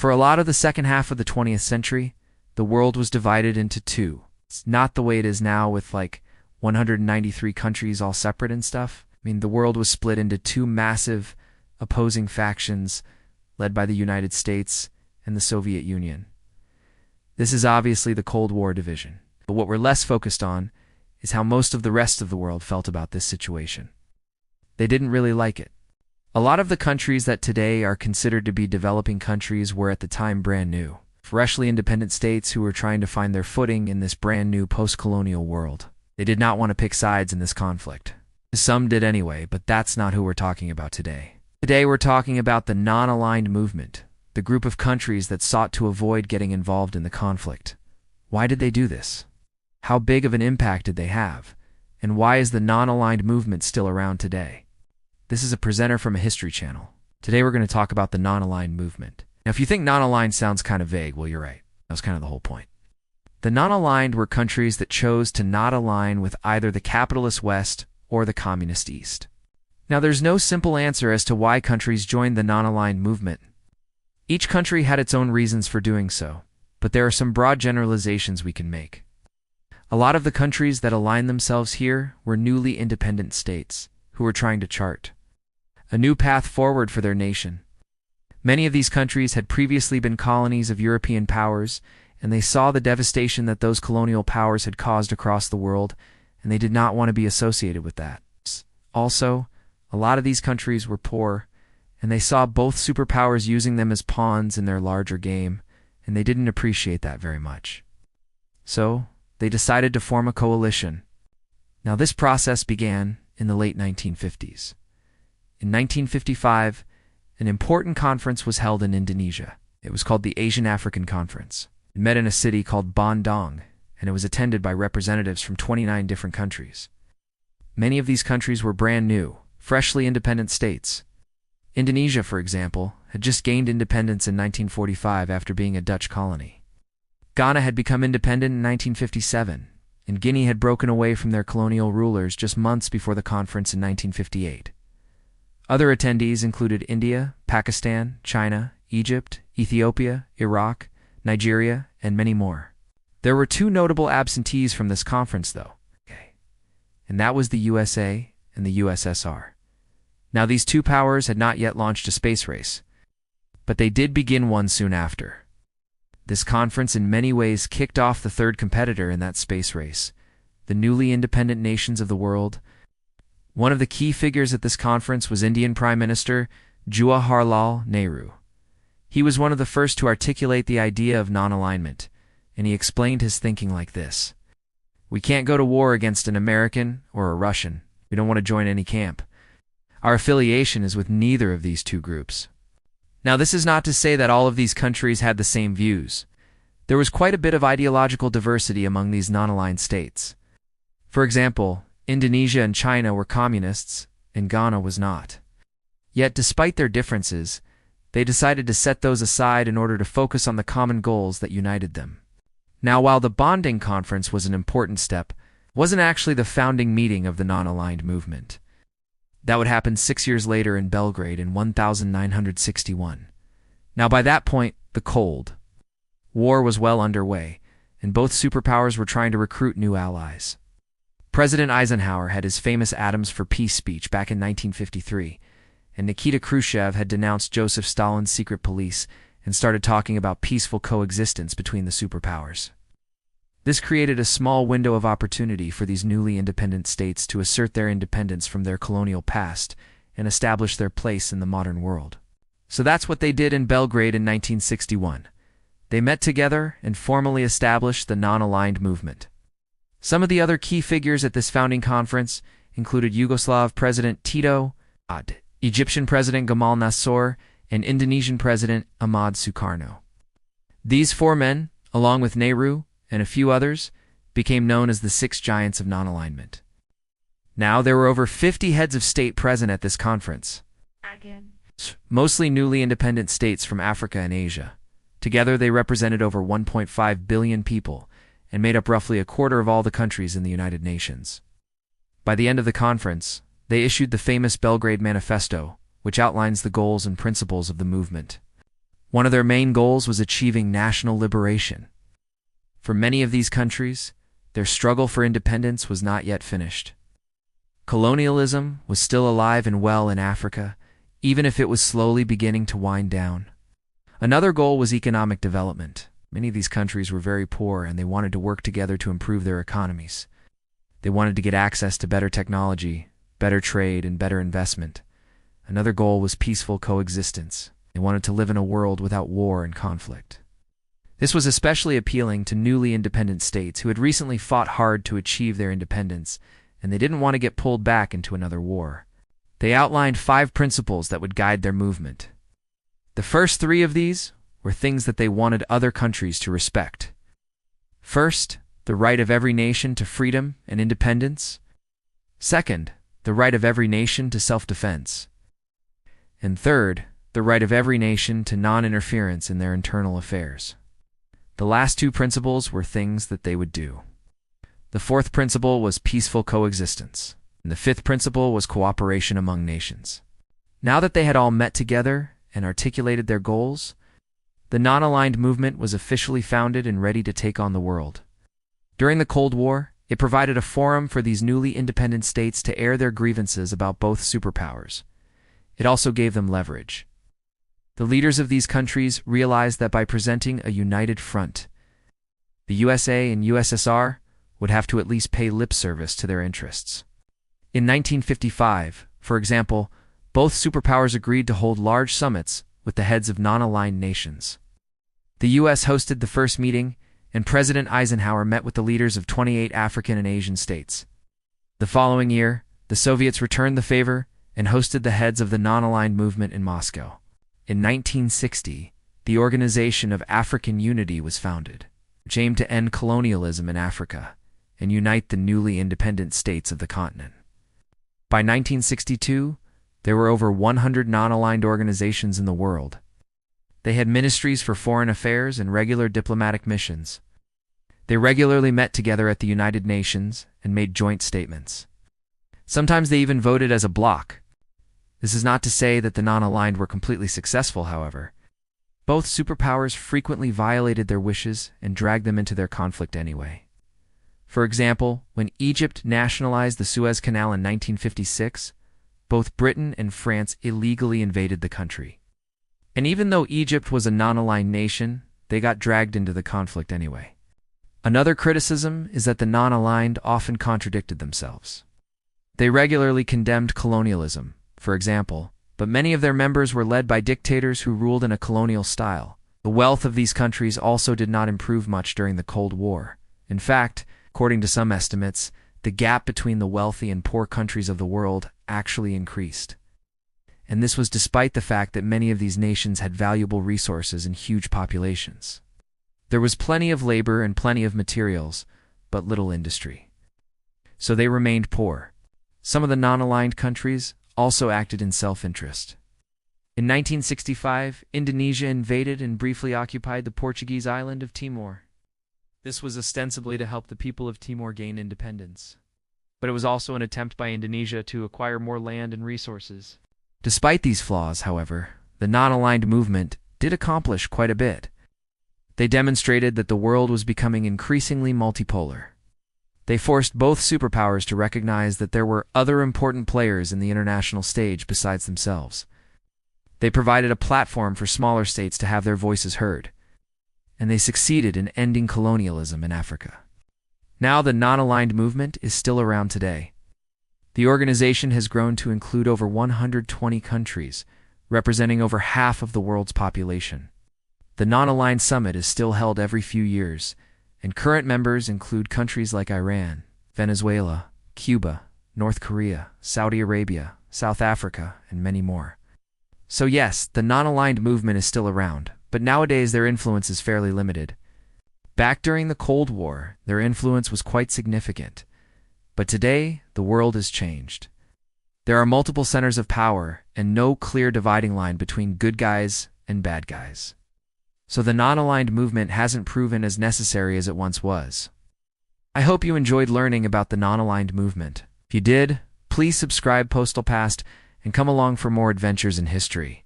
For a lot of the second half of the 20th century, the world was divided into two. It's not the way it is now with like 193 countries all separate and stuff. I mean, the world was split into two massive opposing factions led by the United States and the Soviet Union. This is obviously the Cold War division. But what we're less focused on is how most of the rest of the world felt about this situation. They didn't really like it. A lot of the countries that today are considered to be developing countries were at the time brand new, freshly independent states who were trying to find their footing in this brand new post-colonial world. They did not want to pick sides in this conflict. Some did anyway, but that's not who we're talking about today. Today we're talking about the non-aligned movement, the group of countries that sought to avoid getting involved in the conflict. Why did they do this? How big of an impact did they have? And why is the non-aligned movement still around today? This is a presenter from a history channel. Today we're going to talk about the non-aligned movement. Now, if you think non-aligned sounds kind of vague, well, you're right. That was kind of the whole point. The non-aligned were countries that chose to not align with either the capitalist West or the communist East. Now, there's no simple answer as to why countries joined the non-aligned movement. Each country had its own reasons for doing so, but there are some broad generalizations we can make. A lot of the countries that aligned themselves here were newly independent states who were trying to chart a new path forward for their nation. Many of these countries had previously been colonies of European powers, and they saw the devastation that those colonial powers had caused across the world, and they did not want to be associated with that. Also, a lot of these countries were poor, and they saw both superpowers using them as pawns in their larger game, and they didn't appreciate that very much. So, they decided to form a coalition. Now, this process began in the late 1950s. In 1955, an important conference was held in Indonesia. It was called the Asian African Conference. It met in a city called Bandung, and it was attended by representatives from 29 different countries. Many of these countries were brand new, freshly independent states. Indonesia, for example, had just gained independence in 1945 after being a Dutch colony. Ghana had become independent in 1957, and Guinea had broken away from their colonial rulers just months before the conference in 1958. Other attendees included India, Pakistan, China, Egypt, Ethiopia, Iraq, Nigeria, and many more. There were two notable absentees from this conference, though, and that was the USA and the USSR. Now, these two powers had not yet launched a space race, but they did begin one soon after. This conference in many ways kicked off the third competitor in that space race, the newly independent nations of the world. One of the key figures at this conference was Indian Prime Minister Jawaharlal Nehru. He was one of the first to articulate the idea of non-alignment, and he explained his thinking like this. We can't go to war against an American or a Russian. We don't want to join any camp. Our affiliation is with neither of these two groups. Now, this is not to say that all of these countries had the same views. There was quite a bit of ideological diversity among these non-aligned states. For example, Indonesia and China were communists, and Ghana was not. Yet, despite their differences, they decided to set those aside in order to focus on the common goals that united them. Now, while the Bandung Conference was an important step, it wasn't actually the founding meeting of the non-aligned movement. That would happen 6 years later in Belgrade in 1961. Now, by that point, the Cold War was well underway, and both superpowers were trying to recruit new allies. President Eisenhower had his famous Atoms for Peace speech back in 1953, and Nikita Khrushchev had denounced Joseph Stalin's secret police and started talking about peaceful coexistence between the superpowers. This created a small window of opportunity for these newly independent states to assert their independence from their colonial past and establish their place in the modern world. So that's what they did in Belgrade in 1961. They met together and formally established the non-aligned movement. Some of the other key figures at this founding conference included Yugoslav President Tito, Egyptian President Gamal Nasser, and Indonesian President Ahmad Sukarno. These four men, along with Nehru and a few others, became known as the Six Giants of Non-Alignment. Now, there were over 50 heads of state present at this conference, mostly newly independent states from Africa and Asia. Together, they represented over 1.5 billion people and made up roughly a quarter of all the countries in the United Nations. By the end of the conference, they issued the famous Belgrade Manifesto, which outlines the goals and principles of the movement. One of their main goals was achieving national liberation. For many of these countries, their struggle for independence was not yet finished. Colonialism was still alive and well in Africa, even if it was slowly beginning to wind down. Another goal was economic development. Many of these countries were very poor, and they wanted to work together to improve their economies. They wanted to get access to better technology, better trade, and better investment. Another goal was peaceful coexistence. They wanted to live in a world without war and conflict. This was especially appealing to newly independent states who had recently fought hard to achieve their independence, and they didn't want to get pulled back into another war. They outlined 5 principles that would guide their movement. The first 3 of these were things that they wanted other countries to respect. First, the right of every nation to freedom and independence. Second, the right of every nation to self-defense. And third, the right of every nation to non-interference in their internal affairs. The last 2 principles were things that they would do. The 4th principle was peaceful coexistence, and the 5th principle was cooperation among nations. Now that they had all met together and articulated their goals, the non-aligned movement was officially founded and ready to take on the world. During the Cold War, it provided a forum for these newly independent states to air their grievances about both superpowers. It also gave them leverage. The leaders of these countries realized that by presenting a united front, the USA and USSR would have to at least pay lip service to their interests. In 1955, for example, both superpowers agreed to hold large summits with the heads of non-aligned nations. The U.S. hosted the first meeting, and President Eisenhower met with the leaders of 28 African and Asian states. The following year, the Soviets returned the favor and hosted the heads of the non-aligned movement in Moscow. In 1960, the Organization of African Unity was founded, which aimed to end colonialism in Africa and unite the newly independent states of the continent. By 1962, there were over 100 non-aligned organizations in the world. They had ministries for foreign affairs and regular diplomatic missions. They regularly met together at the United Nations and made joint statements. Sometimes they even voted as a bloc. This is not to say that the non-aligned were completely successful, however. Both superpowers frequently violated their wishes and dragged them into their conflict anyway. For example, when Egypt nationalized the Suez Canal in 1956, both Britain and France illegally invaded the country. And even though Egypt was a non-aligned nation, they got dragged into the conflict anyway. Another criticism is that the non-aligned often contradicted themselves. They regularly condemned colonialism, for example, but many of their members were led by dictators who ruled in a colonial style. The wealth of these countries also did not improve much during the Cold War. In fact, according to some estimates, the gap between the wealthy and poor countries of the world actually increased. And this was despite the fact that many of these nations had valuable resources and huge populations. There was plenty of labor and plenty of materials, but little industry. So they remained poor. Some of the non-aligned countries also acted in self-interest. In 1965, Indonesia invaded and briefly occupied the Portuguese island of Timor. This was ostensibly to help the people of Timor gain independence. But it was also an attempt by Indonesia to acquire more land and resources. Despite these flaws, however, the non-aligned movement did accomplish quite a bit. They demonstrated that the world was becoming increasingly multipolar. They forced both superpowers to recognize that there were other important players in the international stage besides themselves. They provided a platform for smaller states to have their voices heard, and they succeeded in ending colonialism in Africa. Now the non-aligned movement is still around today. The organization has grown to include over 120 countries, representing over half of the world's population. The non-aligned summit is still held every few years, and current members include countries like Iran, Venezuela, Cuba, North Korea, Saudi Arabia, South Africa, and many more. So yes, the non-aligned movement is still around, but nowadays their influence is fairly limited. Back during the Cold War, their influence was quite significant. But today, the world has changed. There are multiple centers of power and no clear dividing line between good guys and bad guys. So the non-aligned movement hasn't proven as necessary as it once was. I hope you enjoyed learning about the non-aligned movement. If you did, please subscribe Postal Past and come along for more adventures in history.